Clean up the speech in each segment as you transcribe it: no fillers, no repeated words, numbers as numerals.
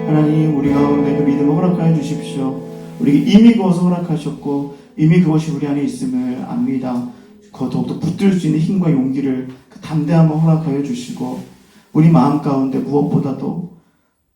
하나님 우리 가운데 그 믿음을 허락하여 주십시오. 우리에게 이미 그것을 허락하셨고 이미 그것이 우리 안에 있음을 압니다. 더욱더 붙들 수 있는 힘과 용기를 그 담대함을 허락하여 주시고 우리 마음 가운데 무엇보다도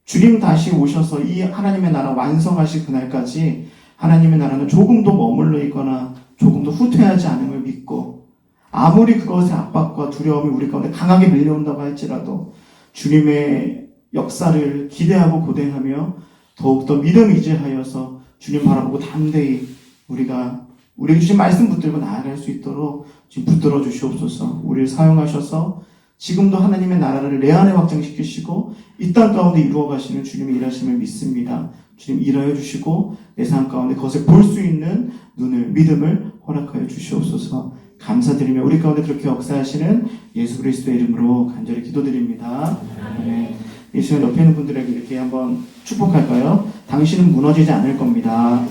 주님 다시 오셔서 이 하나님의 나라 완성하실 그날까지 하나님의 나라는 조금도 머물러 있거나 조금도 후퇴하지 않음을 믿고 아무리 그것의 압박과 두려움이 우리 가운데 강하게 밀려온다고 할지라도 주님의 역사를 기대하고 고대하며 더욱더 믿음 의지하여서 주님 바라보고 담대히 우리에게 주신 말씀 붙들고 나아갈 수 있도록 지금 붙들어 주시옵소서. 우리를 사용하셔서 지금도 하나님의 나라를 내 안에 확장시키시고 이 땅 가운데 이루어 가시는 주님의 일하심을 믿습니다. 주님 일하여 주시고 내 삶 가운데 그것을 볼 수 있는 눈을 믿음을 허락하여 주시옵소서. 감사드리며 우리 가운데 그렇게 역사하시는 예수 그리스도의 이름으로 간절히 기도드립니다. 네. 이 시간 옆에 있는 분들에게 이렇게 한번 축복할까요? 당신은 무너지지 않을 겁니다.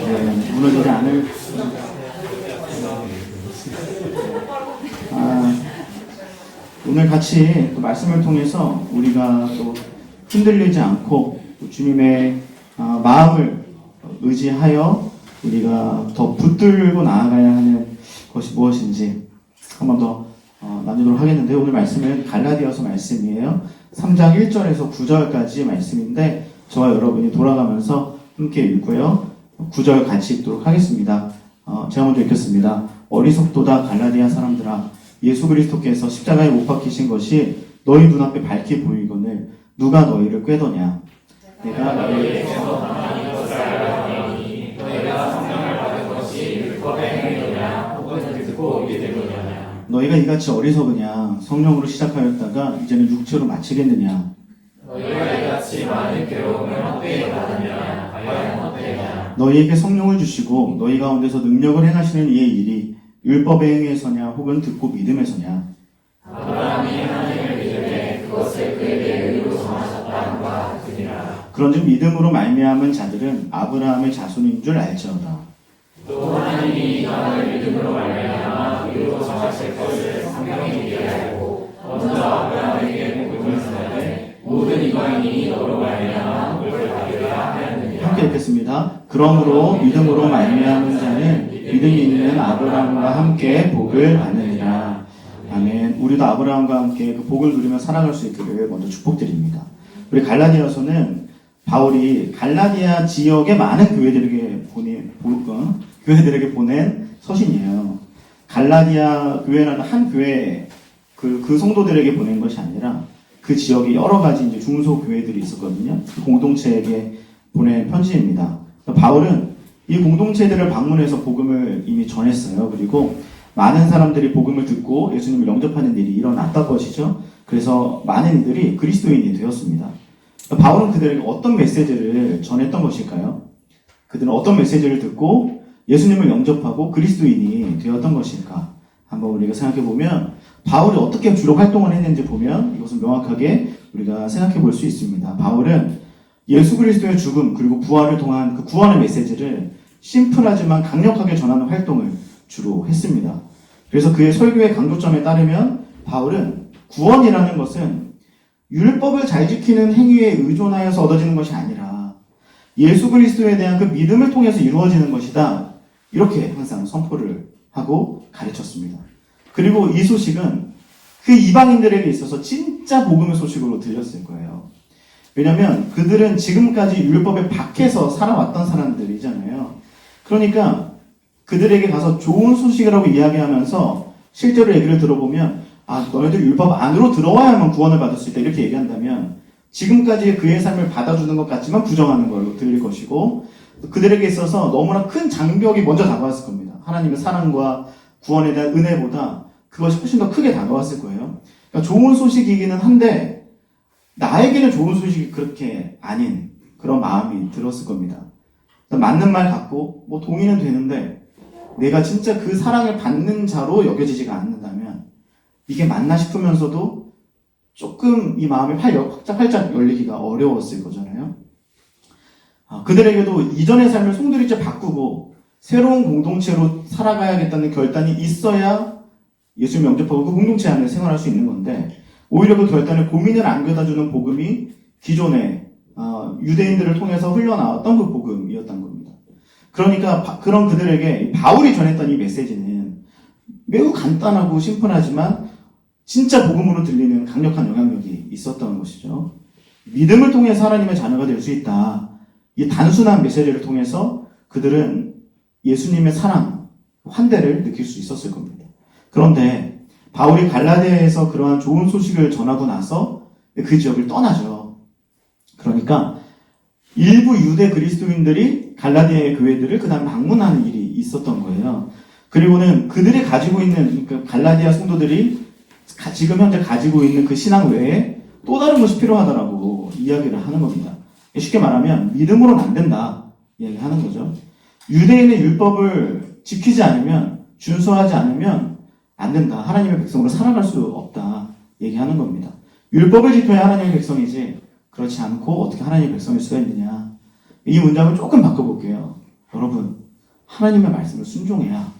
네, 무너지지 않을. 오늘 같이 또 말씀을 통해서 우리가 또 흔들리지 않고 또 주님의 마음을 의지하여 우리가 더 붙들고 나아가야 하는 것이 무엇인지 한 번 더 나누도록 하겠는데 오늘 말씀은 갈라디아서 말씀이에요. 3장 1절에서 9절까지 말씀인데 저와 여러분이 돌아가면서 함께 읽고요. 9절 같이 읽도록 하겠습니다. 제가 먼저 읽겠습니다. 어리석도다 갈라디아 사람들아 예수 그리스도께서 십자가에 못 박히신 것이 너희 눈앞에 밝히 보이거늘 누가 너희를 꾀더냐. 내가 너희에게서 당하는 것을 알았더니 너희가 성령을 받은 것이 율법의 행위냐 혹은 듣고 믿으느냐. 너희가 이같이 어리석으냐. 성령으로 시작하였다가 이제는 육체로 마치겠느냐. 너희가 이같이 많은 괴로움을 헛되이 받으냐. 과연 헛되냐. 너희에게 성령을 주시고 너희 가운데서 능력을 행하시는 이의 일이 율법의 행위에서냐 혹은 듣고 믿음에서냐. 아브라함이 하나님을 믿으되 그것을 그에게 의로 정하셨다 함과 같으니라. 그런즉 믿음으로 말미암은 자들은 아브라함의 자손인 줄 알지어다. 또 하나님이 이방을 믿음으로 말미암아 의로 정하실 것을 성경이 미리 알고 먼저 아브라함에게 복음을 전하되 모든 이방인이 너로 말미암아 복을 받으리라 하였느니라. 함께 읽겠습니다. 그러므로 믿음으로 말미암은 자는 믿음이 있는 아브라함과 함께 복을 받느니라. 아멘. 우리도 아브라함과 함께 그 복을 누리며 살아갈 수 있기를 먼저 축복드립니다. 우리 갈라디아서는 바울이 갈라디아 지역의 많은 교회들에게 보낸 서신이에요. 갈라디아 교회라는 한 교회 그 성도들에게 보낸 것이 아니라 그 지역에 여러 가지 이제 중소 교회들이 있었거든요. 그 공동체에게 보낸 편지입니다. 바울은 이 공동체들을 방문해서 복음을 이미 전했어요. 그리고 많은 사람들이 복음을 듣고 예수님을 영접하는 일이 일어났던 것이죠. 그래서 많은 이들이 그리스도인이 되었습니다. 바울은 그들에게 어떤 메시지를 전했던 것일까요? 그들은 어떤 메시지를 듣고 예수님을 영접하고 그리스도인이 되었던 것일까? 한번 우리가 생각해보면 바울이 어떻게 주로 활동을 했는지 보면 이것은 명확하게 우리가 생각해 볼 수 있습니다. 바울은 예수 그리스도의 죽음 그리고 부활을 통한 그 구원의 메시지를 심플하지만 강력하게 전하는 활동을 주로 했습니다. 그래서 그의 설교의 강조점에 따르면 바울은 구원이라는 것은 율법을 잘 지키는 행위에 의존하여서 얻어지는 것이 아니라 예수 그리스도에 대한 그 믿음을 통해서 이루어지는 것이다. 이렇게 항상 선포를 하고 가르쳤습니다. 그리고 이 소식은 그 이방인들에게 있어서 진짜 복음의 소식으로 들렸을 거예요. 왜냐하면 그들은 지금까지 율법에 밖에서 살아왔던 사람들이잖아요. 그러니까 그들에게 가서 좋은 소식이라고 이야기하면서 실제로 얘기를 들어보면 너희들 율법 안으로 들어와야만 구원을 받을 수 있다 이렇게 얘기한다면 지금까지의 그의 삶을 받아주는 것 같지만 부정하는 걸로 들릴 것이고 그들에게 있어서 너무나 큰 장벽이 먼저 다가왔을 겁니다. 하나님의 사랑과 구원에 대한 은혜보다 그것이 훨씬 더 크게 다가왔을 거예요. 그러니까 좋은 소식이기는 한데 나에게는 좋은 소식이 그렇게 아닌 그런 마음이 들었을 겁니다. 맞는 말 같고 동의는 되는데 내가 진짜 그 사랑을 받는 자로 여겨지지가 않는다면 이게 맞나 싶으면서도 조금 이 마음이 활짝 열리기가 어려웠을 거잖아요. 그들에게도 이전의 삶을 송두리째 바꾸고 새로운 공동체로 살아가야겠다는 결단이 있어야 예수님 영접하고 그 공동체 안에 생활할 수 있는 건데, 오히려 그 결단을 고민을 안겨다주는 복음이 기존에 유대인들을 통해서 흘러나왔던 그 복음이었던 겁니다. 그러니까 그런 그들에게 바울이 전했던 이 메시지는 매우 간단하고 심플하지만 진짜 복음으로 들리는 강력한 영향력이 있었던 것이죠. 믿음을 통해서 하나님의 자녀가 될 수 있다. 이 단순한 메시지를 통해서 그들은 예수님의 사랑, 환대를 느낄 수 있었을 겁니다. 그런데 바울이 갈라디아에서 그러한 좋은 소식을 전하고 나서 그 지역을 떠나죠. 그러니까 일부 유대 그리스도인들이 갈라디아의 교회들을 그다음 방문하는 일이 있었던 거예요. 그리고는 그들이 가지고 있는, 그러니까 갈라디아 성도들이 지금 현재 가지고 있는 그 신앙 외에 또 다른 것이 필요하다라고 이야기를 하는 겁니다. 쉽게 말하면 믿음으로는 안 된다 이야기하는 거죠. 유대인의 율법을 지키지 않으면, 준수하지 않으면 안 된다. 하나님의 백성으로 살아갈 수 없다 얘기하는 겁니다. 율법을 지켜야 하나님의 백성이지 그렇지 않고 어떻게 하나님의 백성일 수가 있느냐. 이 문장을 조금 바꿔볼게요. 여러분, 하나님의 말씀을 순종해야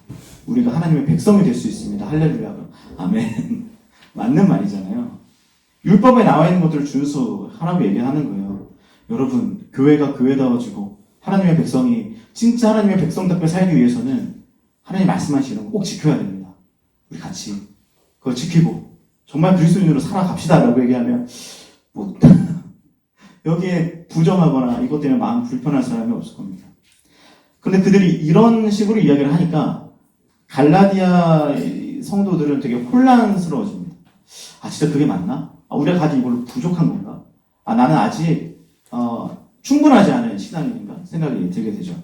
우리가 하나님의 백성이 될 수 있습니다. 할렐루야. 아멘. 맞는 말이잖아요. 율법에 나와 있는 것들을 준수하라고 얘기하는 거예요. 여러분, 교회가 교회다워지고 하나님의 백성이 진짜 하나님의 백성답게 살기 위해서는 하나님 말씀하시는 거 꼭 지켜야 됩니다. 우리 같이 그걸 지키고 정말 그리스도인으로 살아갑시다라고 얘기하면 뭐 여기에 부정하거나 이것 때문에 마음 불편한 사람이 없을 겁니다. 그런데 그들이 이런 식으로 이야기를 하니까 갈라디아 성도들은 되게 혼란스러워집니다. 진짜 그게 맞나? 우리가 가진 이걸로 부족한 건가? 나는 아직 충분하지 않은 신앙인인가? 생각이 들게 되죠.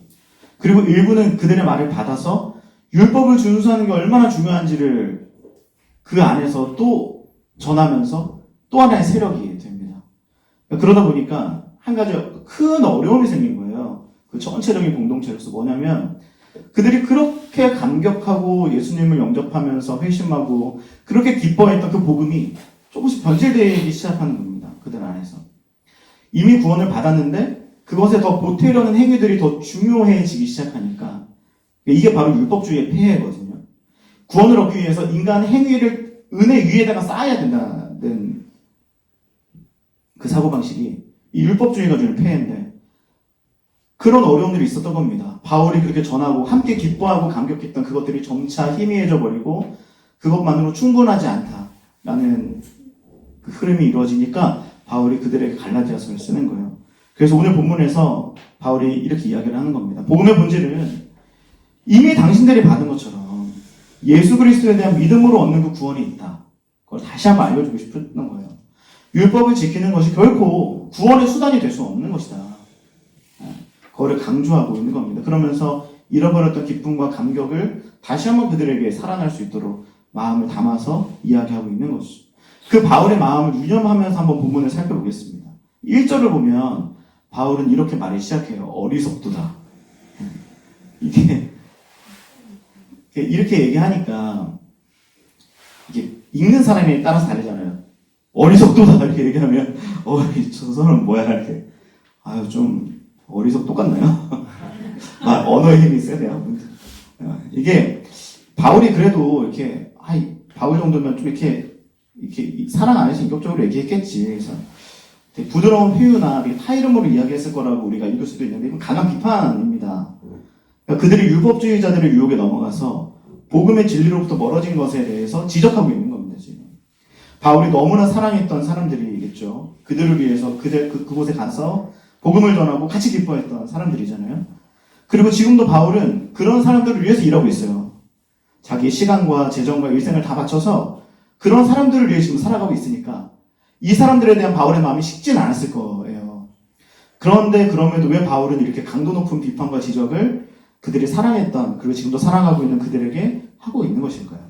그리고 일부는 그들의 말을 받아서 율법을 준수하는 게 얼마나 중요한지를 그 안에서 또 전하면서 또 하나의 세력이 됩니다. 그러다 보니까 한 가지 큰 어려움이 생긴 거예요. 그 전체적인 공동체로서 뭐냐면 그들이 그렇게 감격하고 예수님을 영접하면서 회심하고 그렇게 기뻐했던 그 복음이 조금씩 변질되기 시작하는 겁니다. 그들 안에서. 이미 구원을 받았는데 그것에 더 보태려는 행위들이 더 중요해지기 시작하니까 이게 바로 율법주의의 폐해거든요. 구원을 얻기 위해서 인간 행위를 은혜 위에다가 쌓아야 된다는 그 사고방식이 이 율법주의가 주는 폐해인데 그런 어려움들이 있었던 겁니다. 바울이 그렇게 전하고 함께 기뻐하고 감격했던 그것들이 점차 희미해져 버리고 그것만으로 충분하지 않다라는 그 흐름이 이루어지니까 바울이 그들에게 갈라디아서를 쓰는 거예요. 그래서 오늘 본문에서 바울이 이렇게 이야기를 하는 겁니다. 복음의 본질은 이미 당신들이 받은 것처럼 예수 그리스도에 대한 믿음으로 얻는 그 구원이 있다. 그걸 다시 한번 알려주고 싶은 거예요. 율법을 지키는 것이 결코 구원의 수단이 될 수 없는 것이다. 그거를 강조하고 있는 겁니다. 그러면서 잃어버렸던 기쁨과 감격을 다시 한번 그들에게 살아날 수 있도록 마음을 담아서 이야기하고 있는 것이죠. 그 바울의 마음을 유념하면서 한번 본문을 살펴보겠습니다. 1절을 보면 바울은 이렇게 말을 시작해요. 어리석도다. 이렇게 얘기하니까 이게 읽는 사람에 따라서 다르잖아요. 어리석도다 이렇게 얘기하면 저 사람은 뭐야 이렇게 좀 어리석 똑같나요? 언어의 힘이 세네요. 이게 바울이 그래도 이렇게 바울 정도면 좀 이렇게 사랑 안에서 인격적으로 얘기했겠지. 그래서 되게 부드러운 표현이나 타이름으로 이야기했을 거라고 우리가 읽을 수도 있는데 이건 강한 비판입니다. 그러니까 그들이 율법주의자들의 유혹에 넘어가서 복음의 진리로부터 멀어진 것에 대해서 지적하고 있는 겁니다. 지금 바울이 너무나 사랑했던 사람들이겠죠. 그들을 위해서 그곳에 가서 복음을 전하고 같이 기뻐했던 사람들이잖아요. 그리고 지금도 바울은 그런 사람들을 위해서 일하고 있어요. 자기 시간과 재정과 일생을 다 바쳐서 그런 사람들을 위해 지금 살아가고 있으니까 이 사람들에 대한 바울의 마음이 식진 않았을 거예요. 그런데 그럼에도 왜 바울은 이렇게 강도 높은 비판과 지적을 그들이 사랑했던 그리고 지금도 사랑하고 있는 그들에게 하고 있는 것일까요?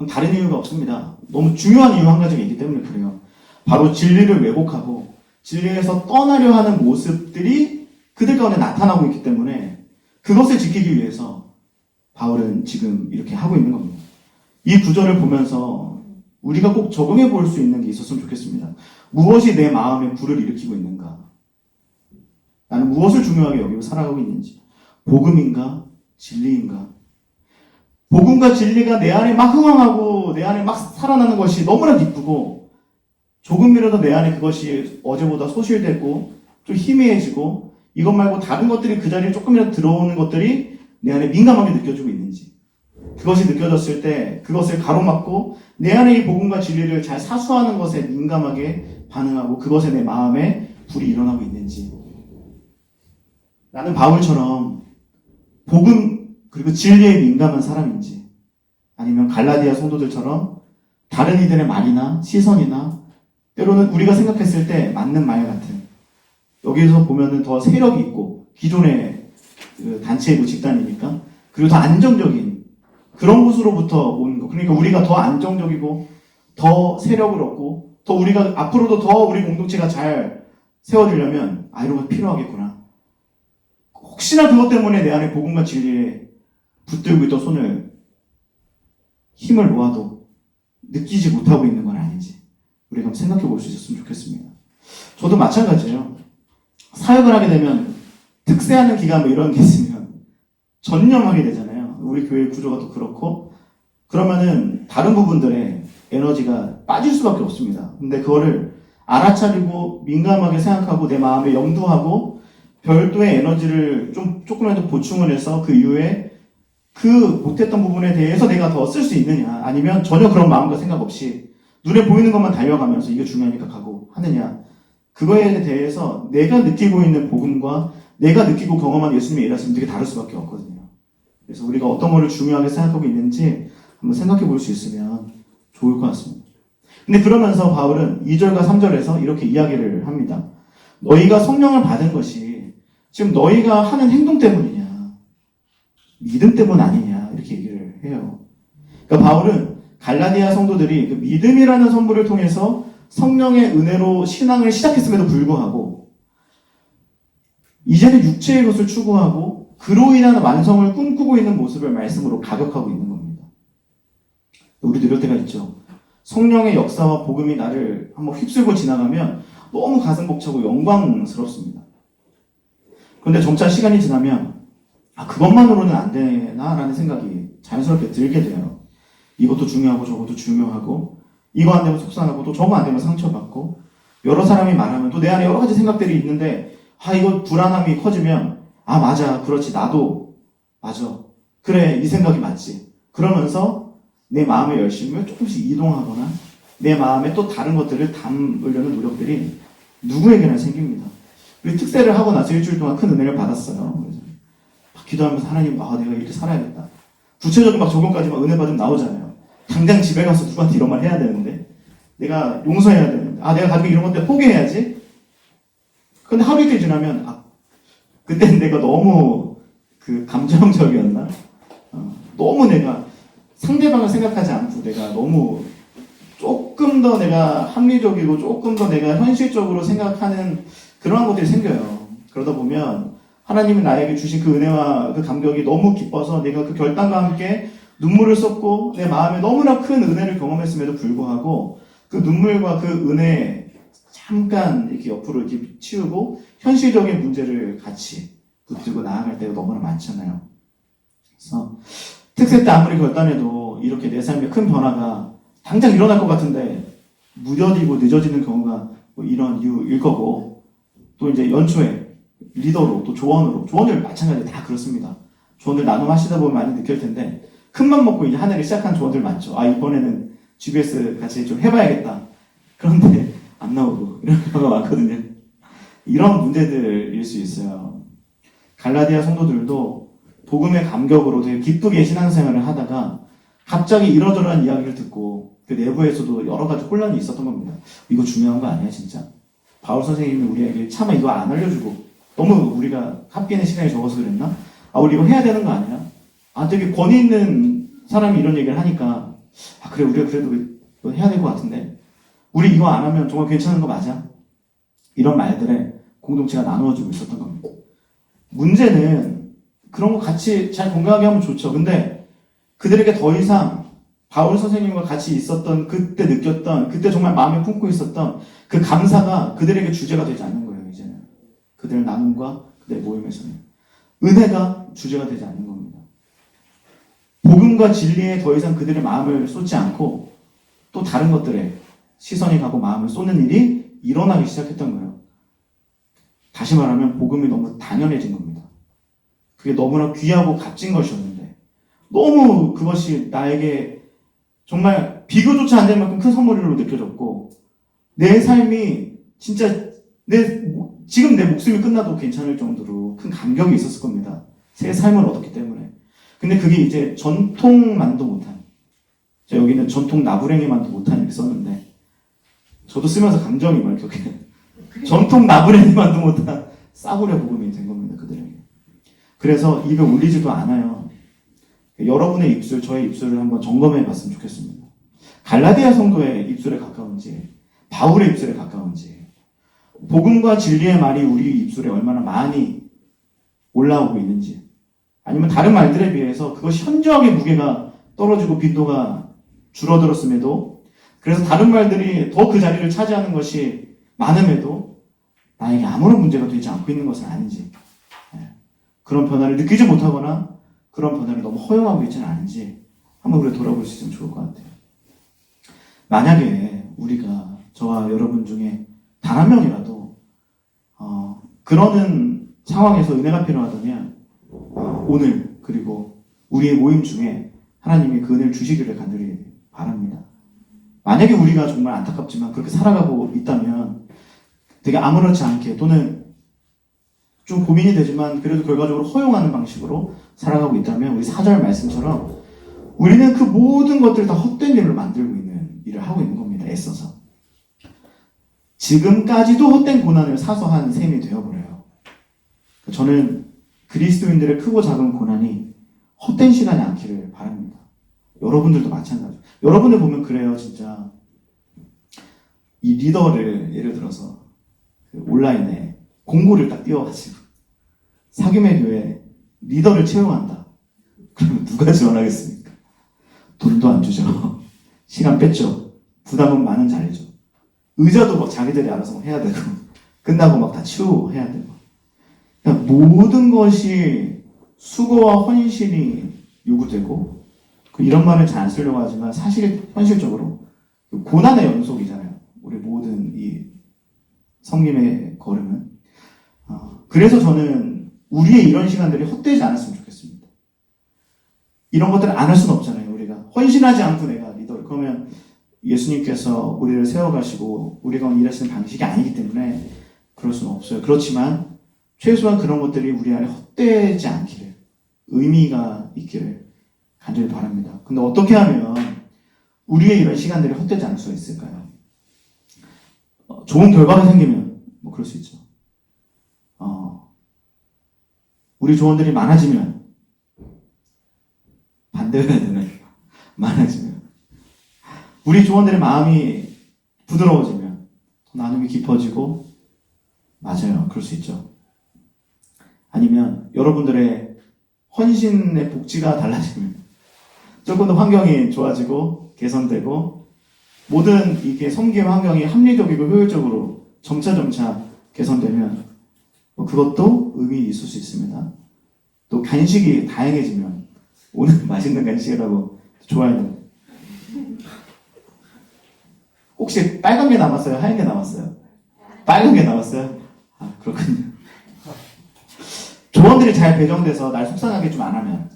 다른 이유가 없습니다. 너무 중요한 이유 한 가지가 있기 때문에 그래요. 바로 진리를 왜곡하고 진리에서 떠나려 하는 모습들이 그들 가운데 나타나고 있기 때문에 그것을 지키기 위해서 바울은 지금 이렇게 하고 있는 겁니다. 이 구절을 보면서 우리가 꼭 적용해 볼 수 있는 게 있었으면 좋겠습니다. 무엇이 내 마음에 불을 일으키고 있는가? 나는 무엇을 중요하게 여기고 살아가고 있는지, 복음인가? 진리인가? 복음과 진리가 내 안에 막 흥황하고 내 안에 막 살아나는 것이 너무나 기쁘고 조금이라도 내 안에 그것이 어제보다 소실되고 좀 희미해지고 이것 말고 다른 것들이 그 자리에 조금이라도 들어오는 것들이 내 안에 민감하게 느껴지고 있는지 그것이 느껴졌을 때 그것을 가로막고 내 안에 이 복음과 진리를 잘 사수하는 것에 민감하게 반응하고 그것에 내 마음에 불이 일어나고 있는지 나는 바울처럼 복음 그리고 진리에 민감한 사람인지 아니면 갈라디아 성도들처럼 다른 이들의 말이나 시선이나 때로는 우리가 생각했을 때 맞는 말 같은 여기서 보면은 더 세력이 있고 기존의 그 단체이고 집단이니까 그리고 더 안정적인 그런 곳으로부터 오는 거. 그러니까 우리가 더 안정적이고 더 세력을 얻고 더 우리가 앞으로도 더 우리 공동체가 잘 세워지려면 이런 거 필요하겠구나. 혹시나 그것 때문에 내 안에 복음과 진리에 붙들고 있던 손을 힘을 모아도 느끼지 못하고 있는 건 아닌지 우리가 한번 생각해 볼 수 있었으면 좋겠습니다. 저도 마찬가지예요. 사역을 하게 되면 특세하는 기간 뭐 이런 게 있으면 전념하게 되잖아요. 우리 교회 구조가 또 그렇고 그러면은 다른 부분들에 에너지가 빠질 수밖에 없습니다. 근데 그거를 알아차리고 민감하게 생각하고 내 마음에 염두하고 별도의 에너지를 조금이라도 보충을 해서 그 이후에 그 못했던 부분에 대해서 내가 더 쓸 수 있느냐 아니면 전혀 그런 마음과 생각 없이 눈에 보이는 것만 달려가면서 이게 중요하니까 가고 하느냐 그거에 대해서 내가 느끼고 있는 복음과 내가 느끼고 경험한 예수님의 일하심은 되게 다를 수밖에 없거든요. 그래서 우리가 어떤 거를 중요하게 생각하고 있는지 한번 생각해 볼 수 있으면 좋을 것 같습니다. 근데 그러면서 바울은 2절과 3절에서 이렇게 이야기를 합니다. 너희가 성령을 받은 것이 지금 너희가 하는 행동 때문이냐 믿음 때문 아니냐 이렇게 얘기를 해요. 그러니까 바울은 갈라디아 성도들이 그 믿음이라는 선물을 통해서 성령의 은혜로 신앙을 시작했음에도 불구하고 이제는 육체의 것을 추구하고 그로 인한 완성을 꿈꾸고 있는 모습을 말씀으로 가격하고 있는 겁니다. 우리도 이럴 때가 있죠. 성령의 역사와 복음이 나를 한번 휩쓸고 지나가면 너무 가슴 벅차고 영광스럽습니다. 그런데 점차 시간이 지나면 그것만으로는 안 되나라는 생각이 자연스럽게 들게 돼요. 이것도 중요하고 저것도 중요하고 이거 안 되면 속상하고 또 저거 안 되면 상처받고 여러 사람이 말하면 또 내 안에 여러 가지 생각들이 있는데 이거 불안함이 커지면 맞아 그렇지 나도 맞아 그래 이 생각이 맞지 그러면서 내 마음의 열심을 조금씩 이동하거나 내 마음에 또 다른 것들을 담으려는 노력들이 누구에게나 생깁니다. 우리 특세를 하고 나서 일주일 동안 큰 은혜를 받았어요. 그래서 기도하면서 하나님 내가 이렇게 살아야겠다. 구체적인 적용까지 은혜 받으면 나오잖아요. 당장 집에 가서 누구한테 이런 말 해야 되는데 내가 용서해야 되는데 내가 가지고 이런 것들 포기해야지. 근데 하루 이틀 지나면 그때는 내가 너무 감정적이었나? 너무 내가 상대방을 생각하지 않고 내가 너무 조금 더 내가 합리적이고 조금 더 내가 현실적으로 생각하는 그런 것들이 생겨요. 그러다 보면 하나님이 나에게 주신 그 은혜와 그 감격이 너무 기뻐서 내가 그 결단과 함께 눈물을 쏟고 내 마음에 너무나 큰 은혜를 경험했음에도 불구하고 그 눈물과 그 은혜 잠깐 이렇게 옆으로 이렇게 치우고 현실적인 문제를 같이 붙들고 나아갈 때가 너무나 많잖아요. 그래서 특세 때 아무리 결단해도 이렇게 내 삶에 큰 변화가 당장 일어날 것 같은데 무뎌지고 늦어지는 경우가 이런 이유일 거고 또 이제 연초에 리더로 또 조언을 마찬가지로 다 그렇습니다. 조언을 나눔하시다 보면 많이 느낄 텐데 큰맘 먹고 이제 한 해를 시작한 조언들 많죠. 이번에는 GBS 같이 좀 해봐야겠다. 그런데 안 나오고 이런 경우가 많거든요. 이런 문제들일 수 있어요. 갈라디아 성도들도 복음의 감격으로 되게 기쁘게 신앙생활을 하다가 갑자기 이러저러한 이야기를 듣고 그 내부에서도 여러 가지 혼란이 있었던 겁니다. 이거 중요한 거 아니야 진짜? 바울 선생님이 우리에게 차마 이거 안 알려주고 너무 우리가 합기는 시간이 적어서 그랬나? 우리 이거 해야 되는 거 아니야? 되게 권위 있는 사람이 이런 얘기를 하니까 그래 우리가 그래도 이거 해야 될 것 같은데 우리 이거 안 하면 정말 괜찮은 거 맞아? 이런 말들에 공동체가 나누어지고 있었던 겁니다. 문제는 그런 거 같이 잘 건강하게 하면 좋죠. 근데 그들에게 더 이상 바울 선생님과 같이 있었던 그때 느꼈던 그때 정말 마음에 품고 있었던 그 감사가 그들에게 주제가 되지 않는 거예요. 이제는 그들의 나눔과 그들의 모임에서는 은혜가 주제가 되지 않는 겁니다. 복음과 진리에 더 이상 그들의 마음을 쏟지 않고 또 다른 것들에 시선이 가고 마음을 쏟는 일이 일어나기 시작했던 거예요. 다시 말하면 복음이 너무 당연해진 겁니다. 그게 너무나 귀하고 값진 것이었는데 너무 그것이 나에게 정말 비교조차 안 될 만큼 큰 선물로 느껴졌고 내 삶이 진짜 지금 내 목숨이 끝나도 괜찮을 정도로 큰 감격이 있었을 겁니다. 새 삶을 얻었기 때문에. 근데 그게 이제 전통만도 못한, 여기는 전통 나부랭이만도 못한 이렇게 썼는데 저도 쓰면서 감정이 막 이렇게 전통 나부랭이만도 못한 싸구려 복음이 된 겁니다. 그들에게. 그래서 입에 올리지도 않아요. 여러분의 입술, 저의 입술을 한번 점검해 봤으면 좋겠습니다. 갈라디아 성도의 입술에 가까운지 바울의 입술에 가까운지 복음과 진리의 말이 우리 입술에 얼마나 많이 올라오고 있는지 아니면 다른 말들에 비해서 그것이 현저하게 무게가 떨어지고 빈도가 줄어들었음에도 그래서 다른 말들이 더 그 자리를 차지하는 것이 많음에도 나에게 아무런 문제가 되지 않고 있는 것은 아닌지 그런 변화를 느끼지 못하거나 그런 변화를 너무 허용하고 있지는 않은지 한번 우리가 돌아볼 수 있으면 좋을 것 같아요. 만약에 우리가 저와 여러분 중에 단 한 명이라도 그러는 상황에서 은혜가 필요하다면 오늘 그리고 우리의 모임 중에 하나님이 그 은혜를 주시기를 간절히 바랍니다. 만약에 우리가 정말 안타깝지만 그렇게 살아가고 있다면 되게 아무렇지 않게 또는 좀 고민이 되지만 그래도 결과적으로 허용하는 방식으로 살아가고 있다면 우리 4절 말씀처럼 우리는 그 모든 것들을 다 헛된 일로 만들고 있는 일을 하고 있는 겁니다. 애써서. 지금까지도 헛된 고난을 사서 한 셈이 되어버려요. 저는 그리스도인들의 크고 작은 고난이 헛된 시간이 않기를 바랍니다. 여러분들도 마찬가지로. 여러분들 보면 그래요, 진짜. 이 리더를 예를 들어서 온라인에 공고를 딱 띄워가지고 사귐의 교회 리더를 채용한다. 그러면 누가 지원하겠습니까? 돈도 안 주죠. 시간 뺐죠. 부담은 많은 자리죠. 의자도 막 자기들이 알아서 해야 되고 끝나고 막 다 치우고 해야 되고 그러니까 모든 것이 수고와 헌신이 요구되고 이런 말을 잘 안 쓰려고 하지만 사실 현실적으로 고난의 연속이잖아요. 우리 모든 이 성김의 걸음은. 그래서 저는 우리의 이런 시간들이 헛되지 않았으면 좋겠습니다. 이런 것들을 안 할 수는 없잖아요. 우리가 헌신하지 않고 내가 리더를 그러면 예수님께서 우리를 세워가시고 우리가 일하시는 방식이 아니기 때문에 그럴 수는 없어요. 그렇지만 최소한 그런 것들이 우리 안에 헛되지 않기를 의미가 있기를 간절히 바랍니다. 근데 어떻게 하면 우리의 이런 시간들이 헛되지 않을 수가 있을까요? 좋은 결과가 생기면 뭐 그럴 수 있죠. 우리 조언들이 많아지면 반대가 되나요? 많아지면 우리 조언들의 마음이 부드러워지면 나눔이 깊어지고 맞아요. 그럴 수 있죠. 아니면 여러분들의 헌신의 복지가 달라지면 조금 더 환경이 좋아지고 개선되고 모든 이게 섬김의 환경이 합리적이고 효율적으로 점차 개선되면 그것도 의미 있을 수 있습니다. 또 간식이 다양해지면 오늘 맛있는 간식이라고 좋아하는 혹시 빨간 게 남았어요? 하얀 게 남았어요? 빨간 게 남았어요? 아 그렇군요. 조언들이 잘 배정돼서 날 속상하게 좀 안 하면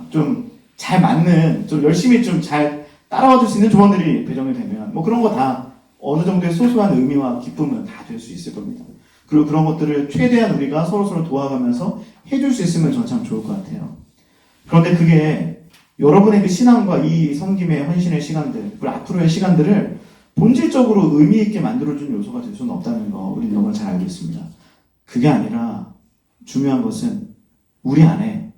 좀 잘 맞는 좀 열심히 좀 잘 따라와 줄 수 있는 조언들이 배정이 되면 뭐 그런 거 다 어느 정도의 소소한 의미와 기쁨은 다 될 수 있을 겁니다. 그리고 그런 것들을 최대한 우리가 서로 도와가면서 해줄 수 있으면 저는 참 좋을 것 같아요. 그런데 그게 여러분의 그 신앙과 이 섬김의 헌신의 시간들 그리고 앞으로의 시간들을 본질적으로 의미 있게 만들어준 요소가 될 수는 없다는 거 우리는 너무나 잘 알고 있습니다. 그게 아니라 중요한 것은 우리 안에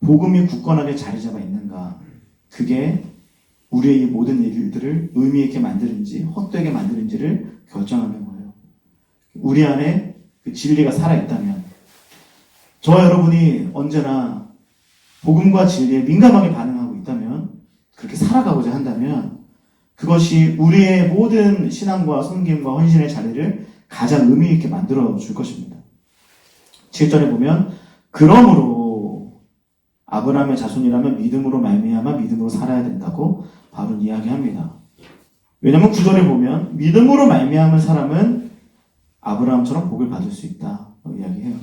복음이 굳건하게 자리 잡아 있는가 그게 우리의 이 모든 일들을 의미 있게 만드는지 헛되게 만드는지를 결정하는 거예요. 우리 안에 그 진리가 살아있다면 저와 여러분이 언제나 복음과 진리에 민감하게 반응하고 있다면 그렇게 살아가고자 한다면 그것이 우리의 모든 신앙과 섬김과 헌신의 자리를 가장 의미 있게 만들어 줄 것입니다. 7절에 보면 그러므로 아브라함의 자손이라면 믿음으로 말미암아 믿음으로 살아야 된다고 바울은 이야기합니다. 왜냐하면 구절에 보면 믿음으로 말미암은 사람은 아브라함처럼 복을 받을 수 있다 이야기해요.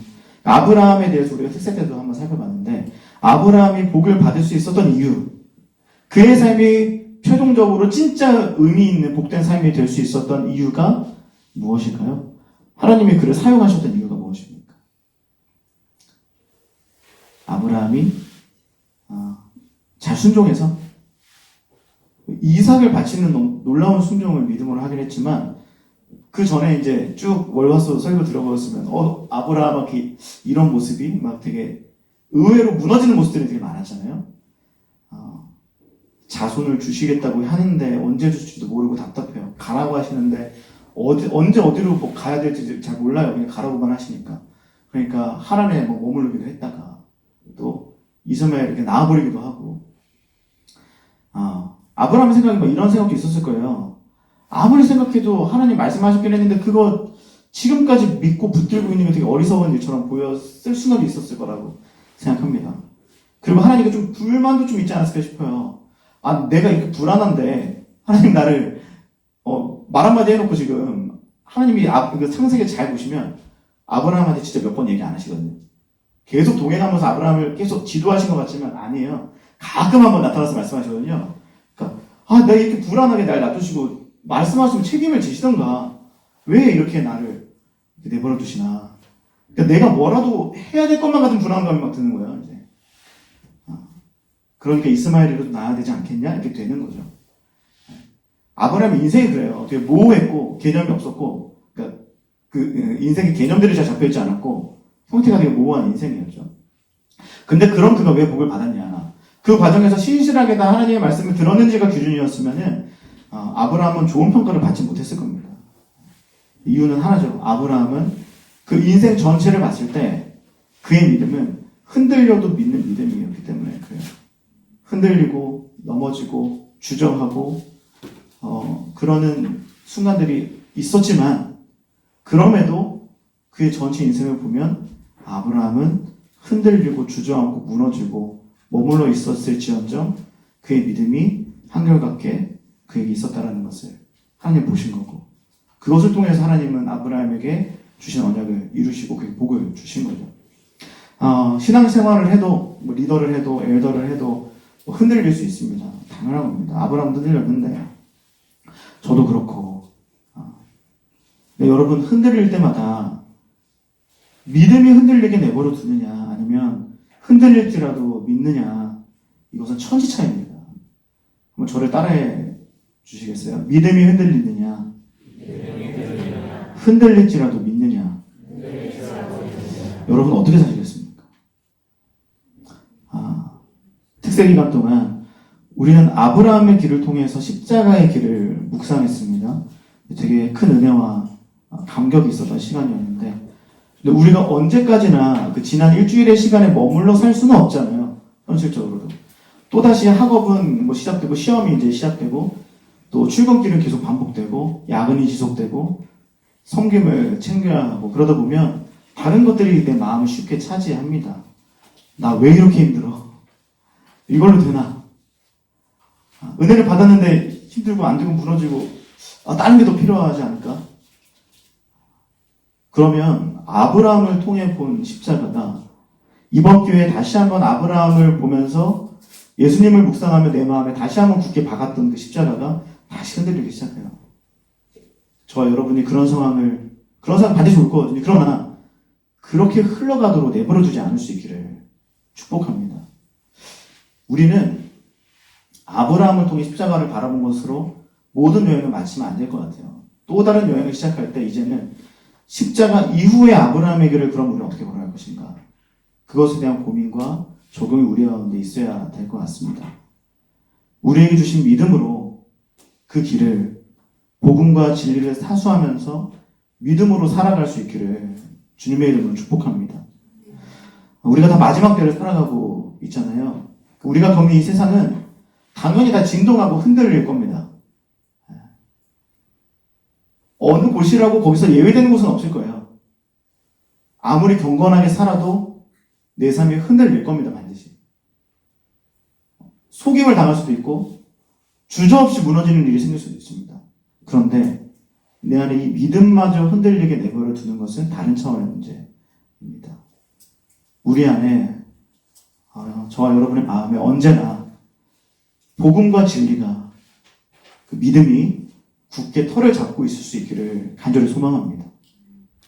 아브라함에 대해서 우리가 특세 때도 한번 살펴봤는데 아브라함이 복을 받을 수 있었던 이유, 그의 삶이 최종적으로 진짜 의미 있는 복된 삶이 될 수 있었던 이유가 무엇일까요? 하나님이 그를 사용하셨던 이유가 무엇입니까? 아브라함이 잘 순종해서 이삭을 바치는 놀라운 순종을 믿음으로 하긴 했지만 그 전에 이제 쭉 월화수 설교 들어보셨으면 아브라함 이런 모습이 막 되게 의외로 무너지는 모습들이 되게 많았잖아요. 자손을 주시겠다고 하는데 언제 주실지도 모르고 답답해요. 가라고 하시는데 언제 어디로 뭐 가야 될지 잘 몰라요. 그냥 가라고만 하시니까. 그러니까 하란에 뭐 머무르기도 했다가 또 이스마엘 이렇게 낳아버리기도 하고. 아브라함의 생각이 뭐 이런 생각도 있었을 거예요. 아무리 생각해도 하나님 말씀하셨긴 했는데 그거 지금까지 믿고 붙들고 있는 게 되게 어리석은 일처럼 보였을 순간도 있었을 거라고 생각합니다. 그리고 하나님께 좀 불만도 좀 있지 않았을까 싶어요. 내가 이렇게 불안한데 하나님 나를 말 한마디 해놓고 지금 하나님이 창세기 잘 보시면 아브라함한테 진짜 몇 번 얘기 안 하시거든요. 계속 동행하면서 아브라함을 계속 지도하신 것 같지만 아니에요. 가끔 한번 나타나서 말씀하시거든요. 그러니까 내가 이렇게 불안하게 날 놔두시고 말씀하시면 책임을 지시던가 왜 이렇게 나를 내버려 두시나. 그러니까 내가 뭐라도 해야 될 것만 같은 불안감이 막 드는 거예요. 이제. 그러니까 이스마엘이라도 낳아야 되지 않겠냐? 이렇게 되는 거죠. 아브라함의 인생이 그래요. 되게 모호했고 개념이 없었고 그러니까 그 인생의 개념들이 잘 잡혀있지 않았고 형태가 되게 모호한 인생이었죠. 근데 그럼 그가 왜 복을 받았냐? 그 과정에서 신실하게 다 하나님의 말씀을 들었는지가 기준이었으면은 아브라함은 좋은 평가를 받지 못했을 겁니다. 이유는 하나죠. 아브라함은 그 인생 전체를 봤을 때 그의 믿음은 흔들려도 믿는 믿음이었기 때문에 그래요. 흔들리고 넘어지고 주저하고 그러는 순간들이 있었지만 그럼에도 그의 전체 인생을 보면 아브라함은 흔들리고 주저앉고 무너지고 머물러 있었을지언정 그의 믿음이 한결같게 그에게 있었다라는 것을 하나님 보신 거고 그것을 통해서 하나님은 아브라함에게 주신 언약을 이루시고 그에게 복을 주신 거죠. 신앙생활을 해도 뭐 리더를 해도 엘더를 해도 뭐 흔들릴 수 있습니다. 당연한 겁니다. 아브라함도 흔들렸는데 저도 그렇고 여러분 흔들릴 때마다 믿음이 흔들리게 내버려 두느냐 아니면 흔들릴지라도 믿느냐 이것은 천지 차이입니다. 한번 저를 따라해 주시겠어요? 믿음이 흔들리느냐 흔들릴지라도 믿느냐 여러분 어떻게 사시겠습니까? 특세 기간 동안 우리는 아브라함의 길을 통해서 십자가의 길을 묵상했습니다. 되게 큰 은혜와 감격이 있었던 시간이었는데 근데 우리가 언제까지나 그 지난 일주일의 시간에 머물러 살 수는 없잖아요. 현실적으로도. 또다시 학업은 뭐 시작되고 시험이 이제 시작되고 또 출근길은 계속 반복되고 야근이 지속되고 섬김을 챙겨야 하고 그러다 보면 다른 것들이 내 마음을 쉽게 차지합니다. 나 왜 이렇게 힘들어? 이걸로 되나? 은혜를 받았는데 힘들고 안 되고 무너지고 다른 게 더 필요하지 않을까? 그러면 아브라함을 통해 본 십자가가 이번 기회에 다시 한번 아브라함을 보면서 예수님을 묵상하며 내 마음에 다시 한번 굳게 박았던 그 십자가가 다시 흔들리기 시작해요. 저와 여러분이 그런 상황 반드시 올 거거든요. 그러나 그렇게 흘러가도록 내버려두지 않을 수 있기를 축복합니다. 우리는 아브라함을 통해 십자가를 바라본 것으로 모든 여행을 마치면 안 될 것 같아요. 또 다른 여행을 시작할 때 이제는 십자가 이후의 아브라함의 길을 그럼 우리는 어떻게 걸어갈 것인가? 그것에 대한 고민과 적용이 우리 가운데 있어야 될 것 같습니다. 우리에게 주신 믿음으로 그 길을 복음과 진리를 사수하면서 믿음으로 살아갈 수 있기를 주님의 이름으로 축복합니다. 우리가 다 마지막 때를 살아가고 있잖아요. 우리가 겪는 이 세상은 당연히 다 진동하고 흔들릴 겁니다. 어느 곳이라고 거기서 예외되는 곳은 없을 거예요. 아무리 경건하게 살아도 내 삶이 흔들릴 겁니다, 반드시. 속임을 당할 수도 있고 주저없이 무너지는 일이 생길 수도 있습니다. 그런데 내 안에 이 믿음마저 흔들리게 내버려 두는 것은 다른 차원의 문제입니다. 우리 안에 저와 여러분의 마음에 언제나 복음과 진리가 그 믿음이 굳게 털을 잡고 있을 수 있기를 간절히 소망합니다.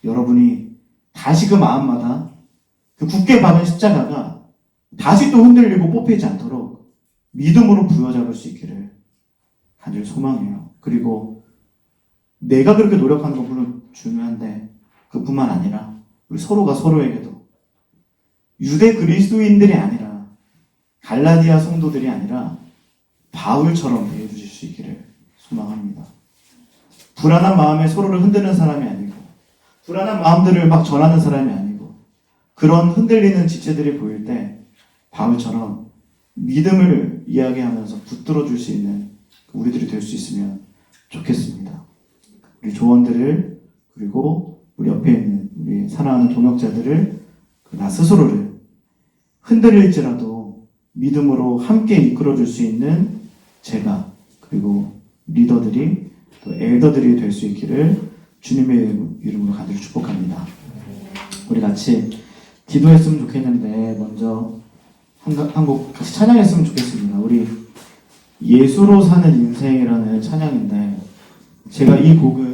여러분이 다시 그 마음마다 그 굳게 박은 십자가가 다시 또 흔들리고 뽑히지 않도록 믿음으로 부여잡을 수 있기를 간절히 소망해요. 그리고 내가 그렇게 노력하는 건 물론 중요한데 그뿐만 아니라 우리 서로가 서로에게도 유대 그리스도인들이 아니라 갈라디아 성도들이 아니라 바울처럼 대해주실 수 있기를 소망합니다. 불안한 마음에 서로를 흔드는 사람이 아니고 불안한 마음들을 막 전하는 사람이 아니고 그런 흔들리는 지체들이 보일 때 바울처럼 믿음을 이야기하면서 붙들어 줄 수 있는 우리들이 될 수 있으면 좋겠습니다. 우리 조원들을 그리고 우리 옆에 있는 우리 사랑하는 동역자들을 나 스스로를 흔들릴지라도 믿음으로 함께 이끌어 줄 수 있는 제가 그리고 리더들이 또 엘더들이 될 수 있기를 주님의 이름으로 간절히 축복합니다. 우리 같이 기도했으면 좋겠는데 먼저 한 곡 같이 찬양했으면 좋겠습니다. 우리 예수로 사는 인생이라는 찬양인데 제가 이 곡을